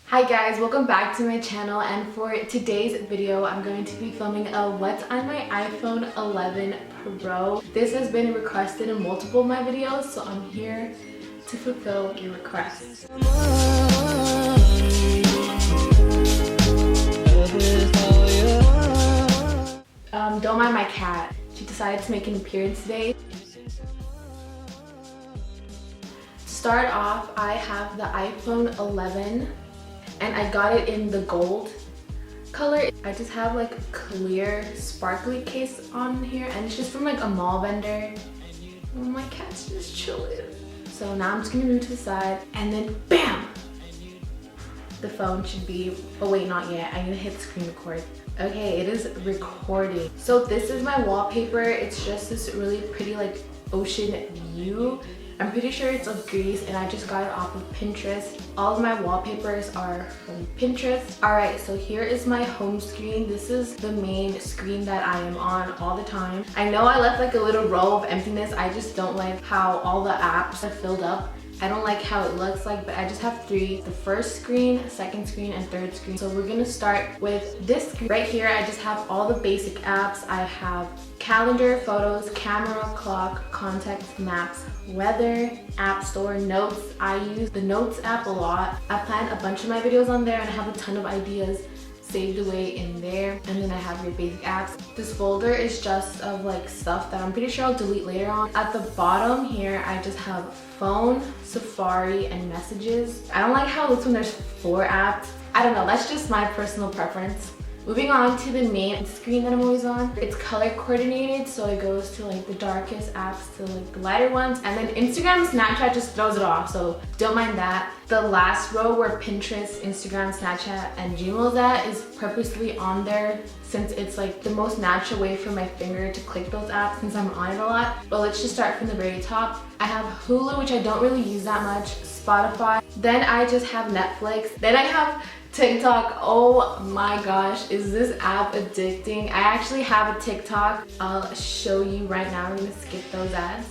Hi guys, welcome back to my channel, and for today's video I'm going to be filming a what's on my iPhone 11 Pro. This has been requested in multiple of my videos, so I'm here to fulfill your request. Don't mind my cat. She decided to make an appearance today. To start off, I have the iPhone 11. And I got it in the gold color. I just have like a clear sparkly case on here, and it's just from like a mall vendor. Oh, my cat's just chilling. So now I'm just gonna move to the side, and then BAM! The phone should be, oh wait, not yet. I need to hit screen record. Okay, it is recording. So this is my wallpaper. It's just this really pretty like ocean view. I'm pretty sure it's of Greece, and I just got it off of Pinterest. All of my wallpapers are from Pinterest. Alright, so here is my home screen. This is the main screen that I am on all the time. I know I left like a little row of emptiness. I just don't like how all the apps are filled up. I don't like how it looks like, but I just have three. The first screen, second screen, and third screen. So we're gonna start with this screen. Right here, I just have all the basic apps. I have calendar, photos, camera, clock, contacts, maps, weather, app store, notes. I use the notes app a lot. I plan a bunch of my videos on there, and I have a ton of ideas saved away in there. And then I have your basic apps. This folder is just of like stuff that I'm pretty sure I'll delete later on. At the bottom here, I just have phone, Safari, and messages. I don't like how it looks when there's 4 apps. I don't know, that's just my personal preference. Moving on to the main screen that I'm always on. It's color coordinated, so it goes to like the darkest apps to like the lighter ones. And then Instagram, Snapchat just throws it off, so don't mind that. The last row where Pinterest, Instagram, Snapchat, and Gmail's at is purposely on there since it's like the most natural way for my finger to click those apps since I'm on it a lot. But let's just start from the very top. I have Hulu, which I don't really use that much, Spotify. Then I just have Netflix. Then I have TikTok. Oh my gosh, is this app addicting? I actually have a TikTok. I'll show you right now. I'm gonna skip those ads.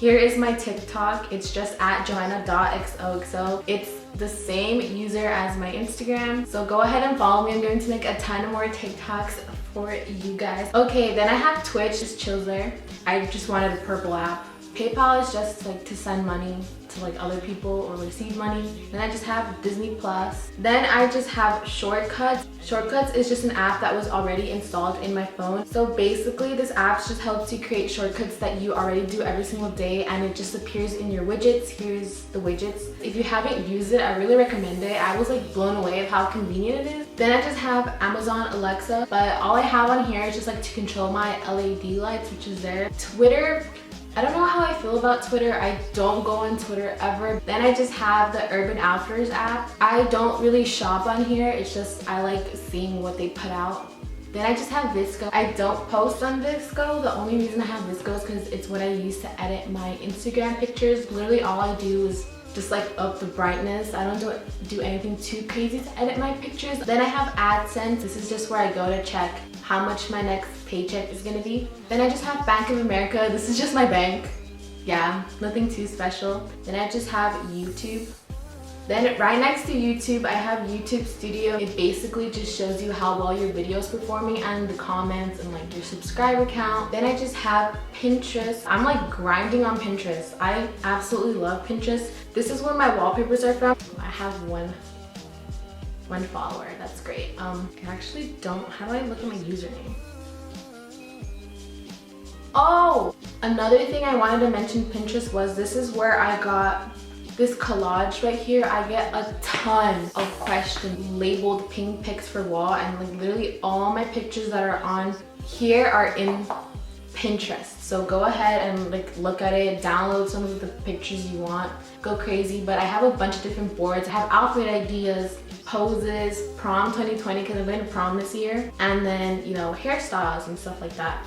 Here is my TikTok. It's just at joanna.xoxo. It's the same user as my Instagram. So go ahead and follow me. I'm going to make a ton more TikToks for you guys. Okay, then I have Twitch. Just chills there. I just wanted a purple app. PayPal is just like to send money to like other people or receive money. Then I just have Disney Plus. Then I just have Shortcuts. Shortcuts is just an app that was already installed in my phone. So basically this app just helps you create shortcuts that you already do every single day, and it just appears in your widgets. Here's the widgets. If you haven't used it, I really recommend it. I was like blown away of how convenient it is. Then I just have Amazon Alexa, but all I have on here is just like to control my LED lights, which is there. Twitter, I don't know how I feel about Twitter. I don't go on Twitter ever. Then I just have the Urban Outfitters app. I don't really shop on here. It's just I like seeing what they put out. Then I just have VSCO. I don't post on VSCO. The only reason I have VSCO is because it's what I use to edit my Instagram pictures. Literally all I do is just like up the brightness. I don't do anything too crazy to edit my pictures. Then I have AdSense. This is just where I go to check how much my next paycheck is gonna be. Then I just have Bank of America. This is just my bank. Yeah, nothing too special. Then I just have YouTube. Then right next to YouTube, I have YouTube Studio. It basically just shows you how well your video is performing and the comments and like your subscriber count. Then I just have Pinterest. I'm like grinding on Pinterest. I absolutely love Pinterest. This is where my wallpapers are from. I have one follower. That's great. I actually don't. How do I look at my username? Oh, another thing I wanted to mention Pinterest was this is where I got this collage right here. I get a ton of questions labeled pink pics for wall, and like literally all my pictures that are on here are in Pinterest. So go ahead and like look at it, download some of the pictures you want, go crazy. But I have a bunch of different boards. I have outfit ideas, poses, prom 2020 because I'm going to prom this year, and then, you know, hairstyles and stuff like that.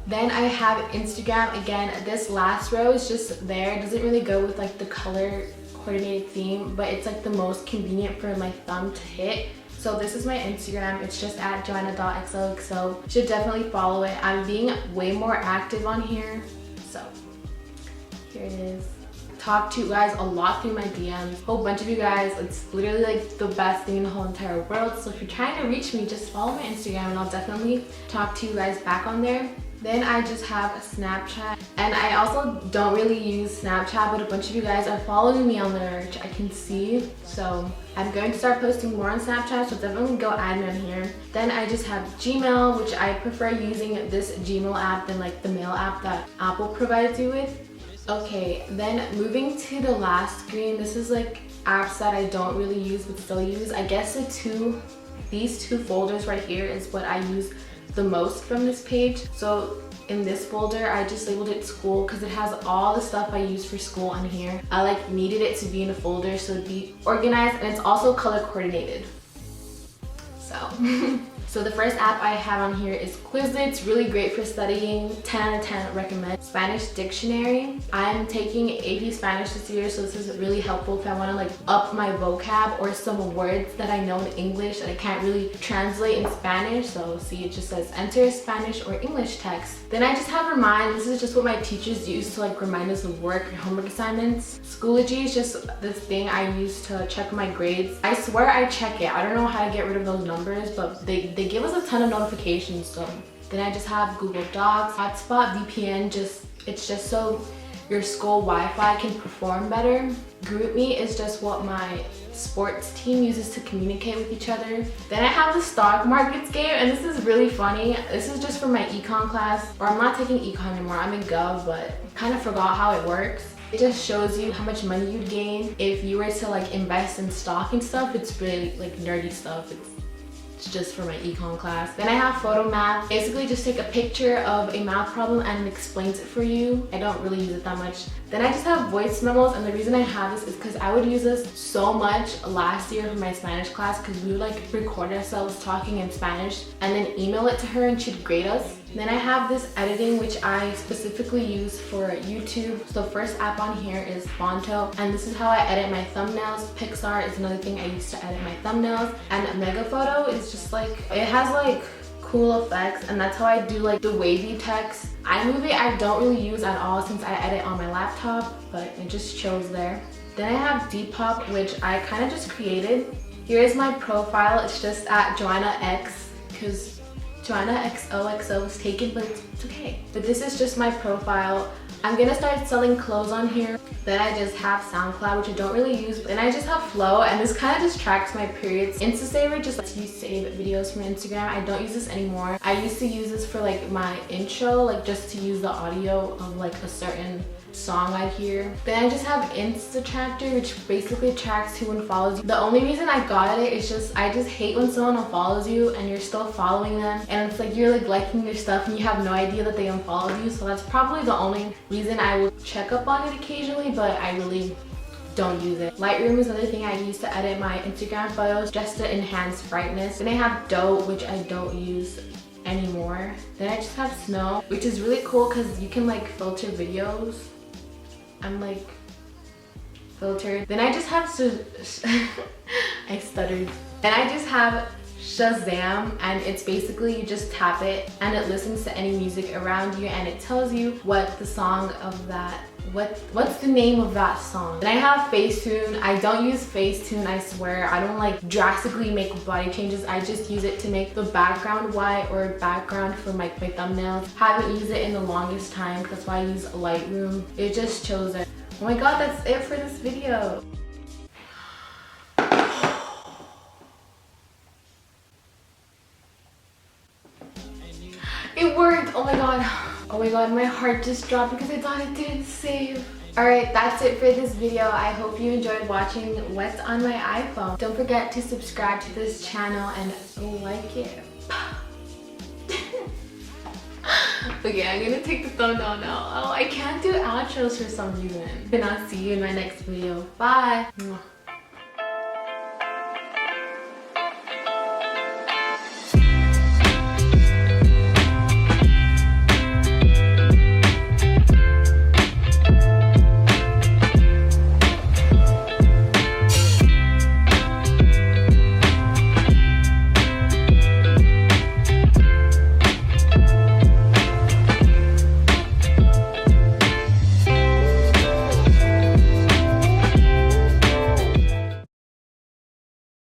Then I have Instagram. Again, this last row is just there. It doesn't really go with like the color coordinated theme, but it's like the most convenient for my thumb to hit. So this is my Instagram. It's just at joanna.xoxo. Should definitely follow it. I'm being way more active on here. So here it is. talk to you guys a lot through my DMs. Whole bunch of you guys. It's literally like the best thing in the whole entire world. So if you're trying to reach me, just follow my Instagram and I'll definitely talk to you guys back on there. Then I just have a Snapchat, and I also don't really use Snapchat, but a bunch of you guys are following me on there, which I can see. So I'm going to start posting more on Snapchat, so definitely go add me on here. Then I just have Gmail, which I prefer using this Gmail app than like the mail app that Apple provides you with. Okay, then moving to the last screen, this is like apps that I don't really use but still use. I guess these two folders right here is what I use the most from this page. So in this folder, I just labeled it school because it has all the stuff I use for school on here. I like needed it to be in a folder so it'd be organized, and it's also color coordinated. So so the first app I have on here is Quizlet. It's really great for studying. 10 out of 10 recommend. Spanish dictionary. I'm taking AP Spanish this year, so this is really helpful if I want to like up my vocab or some words that I know in English that I can't really translate in Spanish. So see, it just says enter Spanish or English text. Then I just have Remind. This is just what my teachers use to like remind us of work and homework assignments. Schoology is just this thing I use to check my grades. I swear I check it. I don't know how to get rid of those numbers, but they give us a ton of notifications. So then I just have Google Docs. Hotspot VPN, it's just so your school Wi-Fi can perform better. GroupMe is just what my sports team uses to communicate with each other. Then I have the stock markets game, and this is really funny. This is just for my econ class, or I'm not taking econ anymore. I'm in Gov, but kind of forgot how it works. It just shows you how much money you'd gain if you were to like invest in stock and stuff. It's really like nerdy stuff. It's just for my econ class. Then I have photo math. Basically just take a picture of a math problem and it explains it for you. I don't really use it that much. Then I just have voice memos, and the reason I have this is because I would use this so much last year for my Spanish class, because we would like record ourselves talking in Spanish and then email it to her and she'd grade us. Then I have this editing, which I specifically use for YouTube. So the first app on here is Fonto, and this is how I edit my thumbnails. Pixar is another thing I use to edit my thumbnails. And Megaphoto is just like, it has like cool effects, and that's how I do like the wavy text. iMovie I don't really use at all since I edit on my laptop, but it just shows there. Then I have Depop, which I kind of just created. Here's my profile. It's just at Joanna X, because Joanna XOXO was taken, but it's okay. But this is just my profile. I'm gonna start selling clothes on here. Then I just have SoundCloud, which I don't really use. Then I just have Flow, and this kind of just tracks my periods. InstaSaver just lets you save videos from Instagram. I don't use this anymore. I used to use this for like my intro, like just to use the audio of like a certain song I hear. Then I just have Instatractor, which basically tracks who unfollows you. The only reason I got it is just I just hate when someone unfollows you and you're still following them, and it's like you're like liking their stuff and you have no idea that they unfollowed you. So that's probably the only reason I will check up on it occasionally, but I really don't use it. Lightroom is another thing I use to edit my Instagram photos, just to enhance brightness. Then I have Doe, which I don't use anymore. Then I just have Snow, which is really cool because you can like filter videos. I'm like filtered. Then I just have I stuttered. Then I just have Shazam, and it's basically you just tap it and it listens to any music around you and it tells you what the song of that, what's the name of that song. Then I have Facetune. I don't use Facetune, I swear. I don't like drastically make body changes. I just use it to make the background white or background for my thumbnails. Haven't used it in the longest time, that's why I use Lightroom. It just shows it. Oh my god, that's it for this video. It worked! Oh my god. Oh my god, my heart just dropped because I thought it didn't save. Alright, that's it for this video. I hope you enjoyed watching what's on my iPhone. Don't forget to subscribe to this channel and like it. Okay, I'm gonna take the thumbnail now. Oh, I can't do outros for some reason. And I'll see you in my next video. Bye!